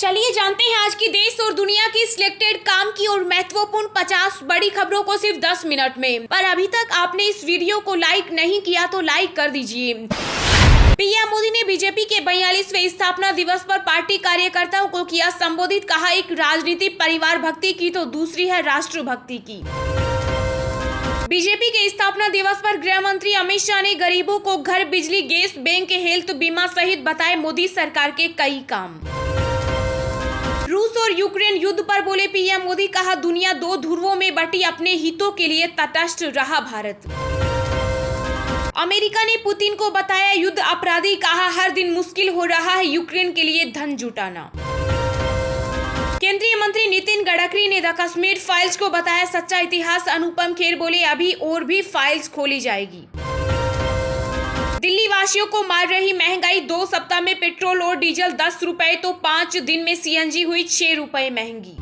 चलिए जानते हैं आज की देश और दुनिया की सिलेक्टेड काम की और महत्वपूर्ण 50 बड़ी खबरों को सिर्फ 10 मिनट में। पर अभी तक आपने इस वीडियो को लाइक नहीं किया तो लाइक कर दीजिए। पीएम मोदी ने बीजेपी के 42वें स्थापना दिवस पर पार्टी कार्यकर्ताओं को किया संबोधित। कहा, एक राजनीति परिवार भक्ति की तो दूसरी है राष्ट्र भक्ति की। बीजेपी के स्थापना दिवस पर गृह मंत्री अमित शाह ने गरीबों को घर, बिजली, गैस, बैंक, हेल्थ बीमा सहित बताए मोदी सरकार के कई काम। रूस और यूक्रेन युद्ध पर बोले पीएम मोदी। कहा, दुनिया दो ध्रुवों में बटी, अपने हितों के लिए तटस्थ रहा भारत। अमेरिका ने पुतिन को बताया युद्ध अपराधी। कहा, हर दिन मुश्किल हो रहा है यूक्रेन के लिए धन जुटाना। केंद्रीय मंत्री नितिन गडकरी ने द कश्मीर फाइल्स को बताया सच्चा इतिहास। अनुपम खेर बोले, अभी और भी फाइल्स खोली जाएगी। दिल्ली वासियों को मार रही महंगाई। 2 सप्ताह में पेट्रोल और डीजल 10 रुपए तो 5 दिन में सीएनजी हुई 6 रुपए महंगी।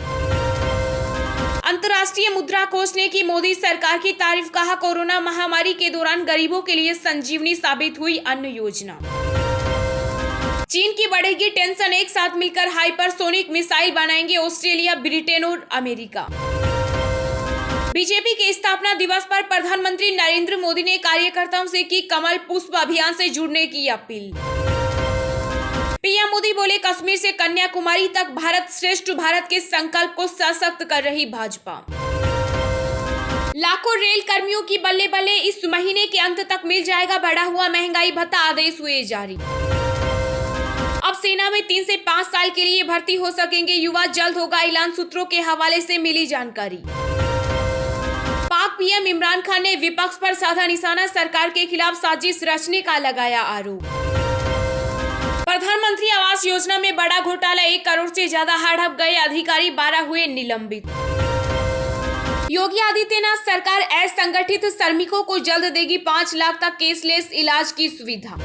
अंतर्राष्ट्रीय मुद्रा कोष ने की मोदी सरकार की तारीफ। कहा, कोरोना महामारी के दौरान गरीबों के लिए संजीवनी साबित हुई अन्न योजना। चीन की बढ़ेगी टेंशन, एक साथ मिलकर हाइपरसोनिक मिसाइल बनाएंगे ऑस्ट्रेलिया, ब्रिटेन और अमेरिका। बीजेपी के स्थापना दिवस पर प्रधानमंत्री नरेंद्र मोदी ने कार्यकर्ताओं से की कमल पुष्प अभियान से जुड़ने की अपील। पीएम मोदी बोले, कश्मीर से कन्याकुमारी तक भारत श्रेष्ठ भारत के संकल्प को सशक्त कर रही भाजपा। लाखों रेल कर्मियों की बल्ले बल्ले, इस महीने के अंत तक मिल जाएगा बढ़ा हुआ महंगाई भत्ता, आदेश हुए जारी। अब सेना में 3 से 5 साल के लिए भर्ती हो सकेंगे युवा, जल्द होगा ऐलान, सूत्रों के हवाले से मिली जानकारी। पाक पीएम इमरान खान ने विपक्ष पर साधा निशाना, सरकार के खिलाफ साजिश रचने का लगाया आरोप। प्रधानमंत्री आवास योजना में बड़ा घोटाला, 1 करोड़ से ज्यादा हड़प गए अधिकारी, 12 हुए निलंबित। योगी आदित्यनाथ सरकार असंगठित श्रमिकों को जल्द देगी 5 लाख तक कैशलेस इलाज की सुविधा।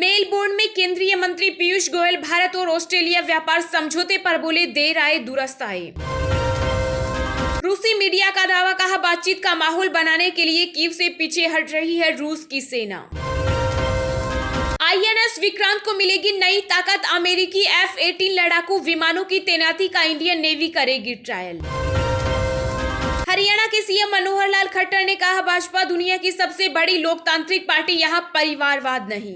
मेलबोर्न में केंद्रीय मंत्री पीयूष गोयल भारत और ऑस्ट्रेलिया व्यापार समझौते पर बोले, देर आए दुरुस्त आए। रूसी मीडिया का दावा। कहा, बातचीत का माहौल बनाने के लिए कीव से पीछे हट रही है रूस की सेना। आईएनएस विक्रांत को मिलेगी नई ताकत, अमेरिकी F-18 लड़ाकू विमानों की तैनाती का इंडियन नेवी करेगी ट्रायल। हरियाणा के सीएम मनोहर लाल खट्टर ने कहा, भाजपा दुनिया की सबसे बड़ी लोकतांत्रिक पार्टी, यहां परिवारवाद नहीं।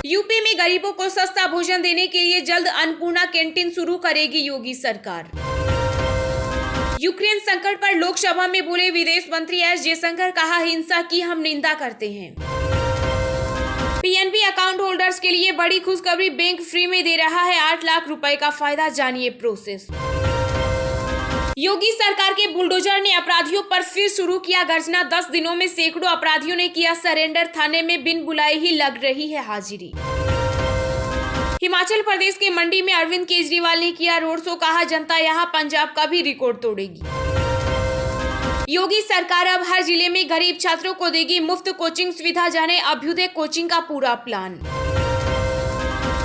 यूपी में गरीबों को सस्ता भोजन देने के लिए जल्द अन्नपूर्णा कैंटीन शुरू करेगी योगी सरकार। यूक्रेन संकट पर लोकसभा में बोले विदेश मंत्री एस जयशंकर। कहा, हिंसा की हम निंदा करते हैं। पीएनबी अकाउंट होल्डर्स के लिए बड़ी खुशखबरी, बैंक फ्री में दे रहा है 8 लाख रुपए का फायदा, जानिए प्रोसेस। योगी सरकार के बुलडोजर ने अपराधियों पर फिर शुरू किया गर्जना, 10 दिनों में सैकड़ों अपराधियों ने किया सरेंडर, थाने में बिन बुलाए ही लग रही है हाजिरी। हिमाचल प्रदेश के मंडी में अरविंद केजरीवाल ने किया रोड शो। कहा, जनता यहां पंजाब का भी रिकॉर्ड तोड़ेगी। योगी सरकार अब हर जिले में गरीब छात्रों को देगी मुफ्त कोचिंग सुविधा, जाने अभ्युदय कोचिंग का पूरा प्लान।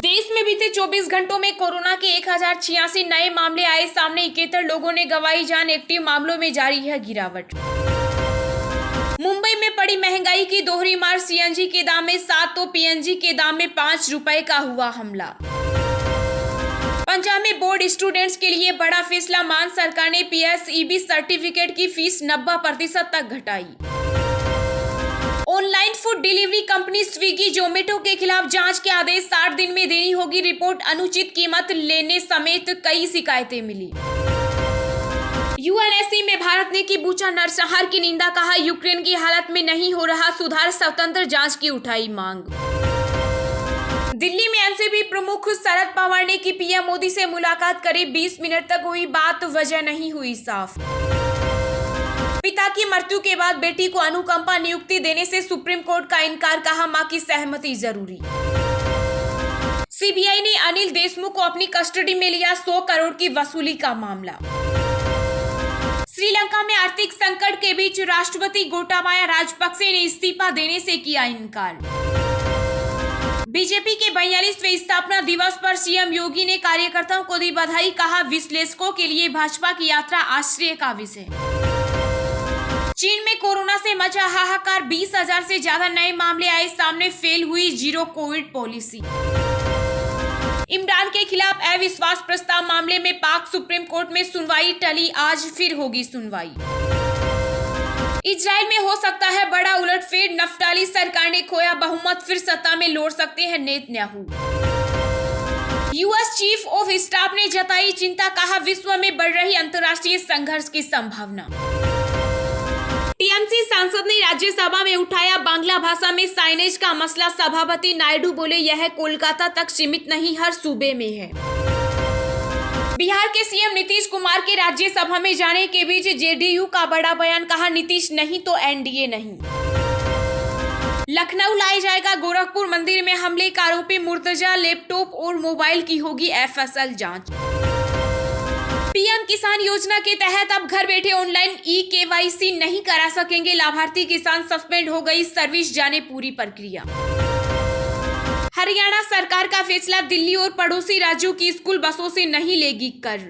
देश में बीते 24 घंटों में कोरोना के 1086 नए मामले आए सामने, 71 लोगों ने गंवाई जान, एक्टिव मामलों में जारी है गिरावट। मुंबई में पड़ी महंगाई की दोहरी मार, सीएनजी के दाम में 7 तो पीएनजी के दाम में 5 रुपए का हुआ हमला। पंजाब में बोर्ड स्टूडेंट्स के लिए बड़ा फैसला, मान सरकार ने पीएसईबी सर्टिफिकेट की फीस 90% तक घटाई। Online food delivery company Swiggy Zomato के खिलाफ जांच के आदेश, 60 दिन में देनी होगी रिपोर्ट, अनुचित कीमत लेने समेत कई शिकायतें मिली। यूएनएससी में भारत ने की बूचा नरसंहार की निंदा। कहा, यूक्रेन की हालत में नहीं हो रहा सुधार, स्वतंत्र जांच की उठाई मांग। दिल्ली में एनसीपी प्रमुख शरद पवार ने की पीएम मोदी से मुलाकात करी, 20 मिनट तक हुई बात, वजह नहीं हुई साफ। पिता की मृत्यु के बाद बेटी को अनुकंपा नियुक्ति देने से सुप्रीम कोर्ट का इनकार। कहा, मां की सहमति जरूरी। सीबीआई ने अनिल देशमुख को अपनी कस्टडी में लिया, 100 करोड़ की वसूली का मामला। श्रीलंका में आर्थिक संकट के बीच राष्ट्रपति गोटाबाया राजपक्षे ने इस्तीफा देने से किया इनकार। बीजेपी के 42वें स्थापना दिवस पर सीएम योगी ने कार्यकर्ताओं को दी बधाई। कहा, विश्लेषकों के लिए भाजपा की यात्रा आश्चर्य का विषय। चीन में कोरोना से मचा हाहाकार, 20,000 से ज्यादा नए मामले आए सामने, फेल हुई जीरो कोविड पॉलिसी। इमरान के खिलाफ अविश्वास प्रस्ताव मामले में पाक सुप्रीम कोर्ट में सुनवाई टली, आज फिर होगी सुनवाई। इजराइल में हो सकता है बड़ा उलटफेर, नफ्ताली सरकार ने खोया बहुमत, फिर सत्ता में लौट सकते हैं Netanyahu. US chief of staff ने जताई चिंता, कहा विश्व में बढ़ रही अंतर्राष्ट्रीय संघर्ष की संभावना। टीएमसी सांसद ने राज्यसभा में उठाया बांग्ला भाषा में साइनेज का मसला, सभापति नायडू बोले यह कोलकाता तक सीमित नहीं, हर सूबे में है। बिहार के सीएम नीतीश कुमार के राज्यसभा में जाने के बीच जेडीयू का बड़ा बयान, कहा नीतीश नहीं तो एनडीए नहीं। लखनऊ लाया जाएगा गोरखपुर मंदिर में हमले का आरोपी मुर्तजा, लैपटॉप और मोबाइल की होगी एफएसएल जांच। पीएम किसान योजना के तहत अब घर बैठे ऑनलाइन ई-केवाईसी नहीं करा सकेंगे लाभार्थी किसान, सस्पेंड हो गई सर्विस, जाने पूरी प्रक्रिया। हरियाणा सरकार का फैसला, दिल्ली और पड़ोसी राज्यों की स्कूल बसों से नहीं लेगी कर।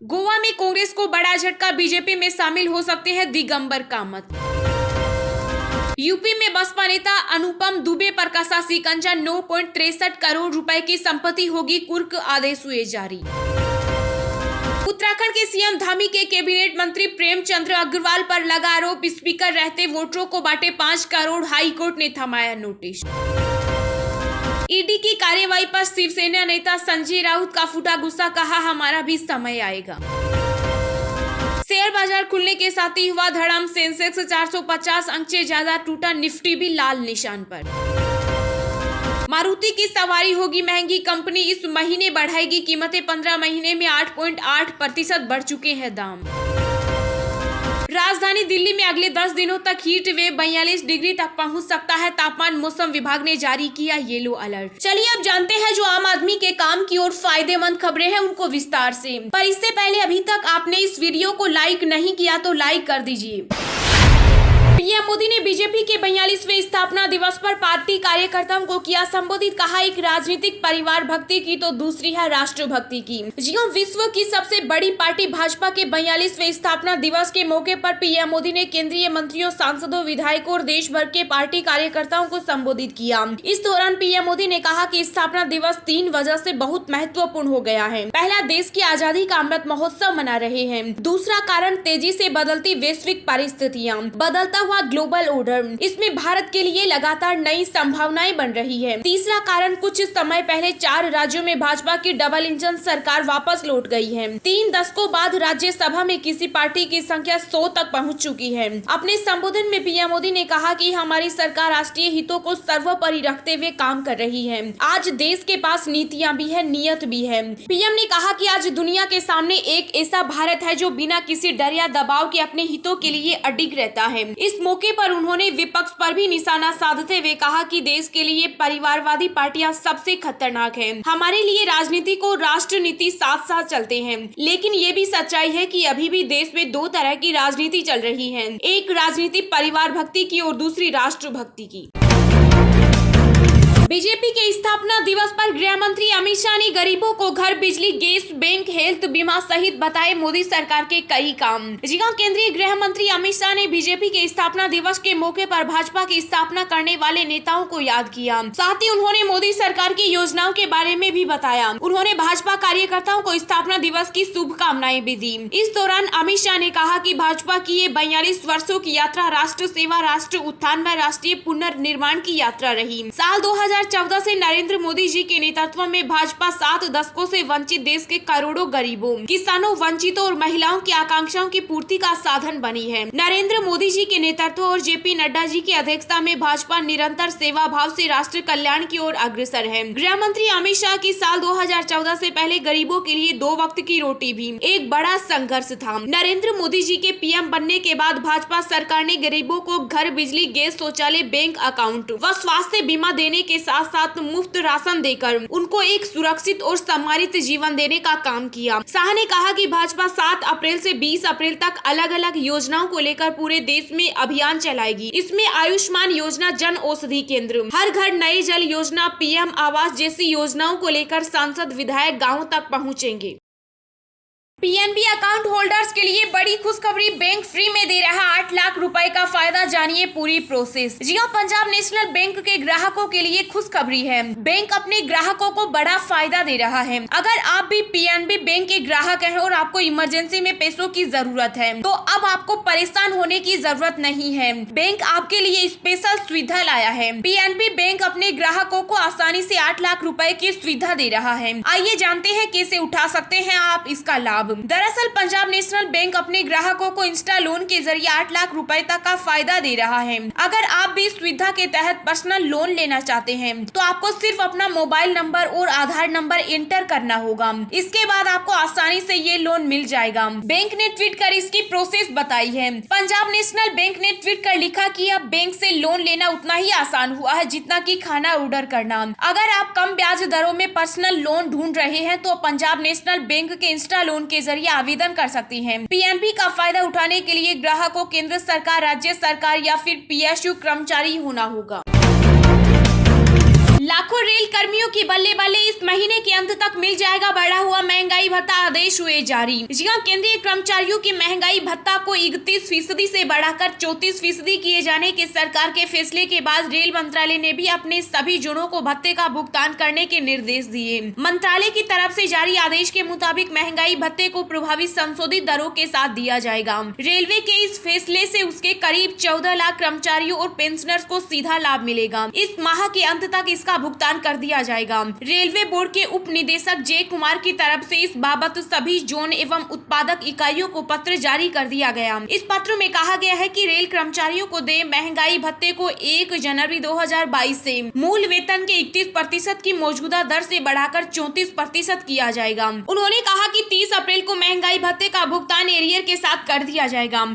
गोवा में कांग्रेस को बड़ा झटका, बीजेपी में शामिल हो सकते हैं दिगंबर कामत। यूपी में बसपा नेता अनुपम दुबे पर कसा शिकंजा, 9.63 करोड़ रुपए की संपत्ति होगी कुर्क, आदेश हुए जारी। उत्तराखंड के सीएम धामी के कैबिनेट मंत्री प्रेमचंद्र अग्रवाल पर लगा आरोप, स्पीकर रहते वोटरों को बांटे 5 करोड़, हाईकोर्ट ने थमाया नोटिस। ईडी की कार्यवाही पर शिवसेना नेता संजय राउत का फूटा गुस्सा, कहा हमारा भी समय आएगा। शेयर बाजार खुलने के साथ ही हुआ धड़ाम, सेंसेक्स 450 अंक से ज्यादा टूटा, निफ्टी भी लाल निशान पर। मारुति की सवारी होगी महंगी, कंपनी इस महीने बढ़ाएगी कीमतें, 15 महीने में 8.8% बढ़ चुके हैं दाम। राजधानी दिल्ली में अगले 10 दिनों तक हीट वेव 42 डिग्री तक पहुंच सकता है तापमान, मौसम विभाग ने जारी किया येलो अलर्ट। चलिए अब जानते हैं जो आम आदमी के काम की और फायदेमंद खबरें हैं उनको विस्तार से। पर इससे पहले अभी तक आपने इस वीडियो को लाइक नहीं किया तो लाइक कर दीजिए। पीएम मोदी ने बीजेपी के 42वें स्थापना दिवस पर पार्टी कार्यकर्ताओं को किया संबोधित, कहा एक राजनीतिक परिवार भक्ति की तो दूसरी है राष्ट्र भक्ति की। जी हां, विश्व की सबसे बड़ी पार्टी भाजपा के 42वें स्थापना दिवस के मौके पर पीएम मोदी ने केंद्रीय मंत्रियों, सांसदों, विधायकों और देश भर के पार्टी कार्यकर्ताओं को संबोधित किया। इस दौरान पीएम मोदी ने कहा कि स्थापना दिवस 3 वजह से बहुत महत्वपूर्ण हो गया है। पहला, देश की आजादी का अमृत महोत्सव मना रहे हैं। दूसरा कारण, तेजी से बदलती वैश्विक परिस्थितियाँ, बदलता हुआ ग्लोबल ऑर्डर, इसमें भारत के लिए लगातार नई संभावनाएं बन रही है। तीसरा कारण, कुछ समय पहले 4 राज्यों में भाजपा की डबल इंजन सरकार वापस लौट गई है। 3 दशकों बाद राज्यसभा में किसी पार्टी की संख्या 100 तक पहुंच चुकी है। अपने संबोधन में पीएम मोदी ने कहा कि हमारी सरकार राष्ट्रीय हितों को सर्वोपरि रखते हुए काम कर रही है। आज देश के पास नीतियां भी है, नियत भी है। पीएम ने कहा कि आज दुनिया के सामने एक ऐसा भारत है जो बिना किसी डर या दबाव के अपने हितों के लिए अडिग रहता है। इस मौके पर उन्होंने विपक्ष पर भी निशाना साधते हुए कहा कि देश के लिए परिवारवादी पार्टियां सबसे खतरनाक हैं। हमारे लिए राजनीति को राष्ट्र नीति साथ साथ चलते हैं, लेकिन ये भी सच्चाई है कि अभी भी देश में 2 तरह की राजनीति चल रही है, एक राजनीति परिवार भक्ति की और दूसरी राष्ट्र भक्ति की। बीजेपी के स्थापना दिवस पर गृह मंत्री अमित शाह ने गरीबों को घर, बिजली, गैस, बैंक, हेल्थ बीमा सहित बताए मोदी सरकार के कई काम। जी हां, केंद्रीय गृह मंत्री अमित शाह ने बीजेपी के स्थापना दिवस के मौके पर भाजपा की स्थापना करने वाले नेताओं को याद किया। साथ ही उन्होंने मोदी सरकार की योजनाओं के बारे में भी बताया। उन्होंने भाजपा कार्यकर्ताओं को स्थापना दिवस की शुभकामनाएं भी दी। इस दौरान अमित शाह ने कहा कि भाजपा की ये 42 वर्षों की यात्रा राष्ट्र सेवा, राष्ट्र उत्थान व राष्ट्रीय पुनर्निर्माण की यात्रा रही। साल 2014 से नरेंद्र मोदी जी के नेतृत्व में भाजपा 7 दशकों से वंचित देश के करोड़ों गरीबों, किसानों, वंचितों और महिलाओं की आकांक्षाओं की पूर्ति का साधन बनी है। नरेंद्र मोदी जी के नेतृत्व और जेपी नड्डा जी की अध्यक्षता में भाजपा निरंतर सेवा भाव से राष्ट्र कल्याण की ओर अग्रसर है। गृह मंत्री अमित शाह की साल 2014 से पहले गरीबों के लिए 2 वक्त की रोटी भी एक बड़ा संघर्ष था। नरेंद्र मोदी जी के पीएम बनने के बाद भाजपा सरकार ने गरीबों को घर, बिजली, गैस, शौचालय, बैंक अकाउंट व स्वास्थ्य बीमा देने के साथ साथ मुफ्त राशन देकर उनको एक सुरक्षित और सम्मानित जीवन देने का काम किया। शाह ने कहा कि भाजपा 7 अप्रैल से 20 अप्रैल तक अलग अलग योजनाओं को लेकर पूरे देश में अभियान चलाएगी। इसमें आयुष्मान योजना, जन औषधि केंद्र, हर घर नए जल योजना, पीएम आवास जैसी योजनाओं को लेकर सांसद, विधायक गाँव तक पहुँचेंगे। पीएनबी अकाउंट होल्डर्स के लिए बड़ी खुशखबरी, बैंक फ्री में दे रहा 8 लाख रुपए का फायदा। जानिए पूरी प्रोसेस। जी हां, पंजाब नेशनल बैंक के ग्राहकों के लिए खुशखबरी है। बैंक अपने ग्राहकों को बड़ा फायदा दे रहा है। अगर आप भी पीएनबी बैंक के ग्राहक हैं और आपको इमरजेंसी में पैसों की जरूरत है तो अब आपको परेशान होने की जरूरत नहीं है। बैंक आपके लिए स्पेशल सुविधा लाया है। पीएनबी बैंक अपने ग्राहकों को आसानी से 8 लाख रुपए की सुविधा दे रहा है। आइए जानते हैं कैसे उठा सकते हैं आप इसका लाभ। दरअसल पंजाब नेशनल बैंक अपने ग्राहकों को इंस्टा लोन के जरिए 8 लाख रुपए तक का फायदा दे रहा है। अगर आप भी इस सुविधा के तहत पर्सनल लोन लेना चाहते हैं तो आपको सिर्फ अपना मोबाइल नंबर और आधार नंबर एंटर करना होगा। इसके बाद आपको आसानी से ये लोन मिल जाएगा। बैंक ने ट्वीट कर इसकी प्रोसेस बताई है। पंजाब नेशनल बैंक ने ट्वीट कर लिखा कि अब बैंक से लोन लेना उतना ही आसान हुआ है जितना कि खाना ऑर्डर करना। अगर आप कम ब्याज दरों में पर्सनल लोन ढूंढ रहे हैं तो पंजाब नेशनल बैंक के इंस्टा लोन के जरिए आवेदन कर सकती हैं। पीएनबी का फायदा उठाने के लिए ग्राहक को केंद्र सरकार, राज्य सरकार या फिर पीएसयू कर्मचारी होना होगा। लाखों रेल कर्मियों की बल्ले बल्ले, इस महीने के अंत तक मिल जाएगा बढ़ा हुआ महंगाई भत्ता, आदेश हुए जारी। जी हां, केंद्रीय कर्मचारियों के महंगाई भत्ता को 31% से बढ़ाकर 34% किए जाने के सरकार के फैसले के बाद रेल मंत्रालय ने भी अपने सभी जोनों को भत्ते का भुगतान करने के निर्देश दिए। मंत्रालय की तरफ से जारी आदेश के मुताबिक महंगाई भत्ते को प्रभावी संशोधित दरों के साथ दिया जाएगा। रेलवे के इस फैसले से उसके करीब 14 लाख कर्मचारियों और पेंशनर्स को सीधा लाभ मिलेगा। इस माह के अंत तक इसका भुगतान कर दिया जाएगा। रेलवे बोर्ड के उप निदेशक जय कुमार की तरफ से इस बाबत सभी जोन एवं उत्पादक इकाइयों को पत्र जारी कर दिया गया। इस पत्र में कहा गया है कि रेल कर्मचारियों को दे महंगाई भत्ते को 1 जनवरी 2022 से मूल वेतन के 31% की मौजूदा दर से बढ़ाकर 34% किया जाएगा। उन्होंने कहा कि 30 अप्रैल को महंगाई भत्ते का भुगतान एरियर के साथ कर दिया जाएगा।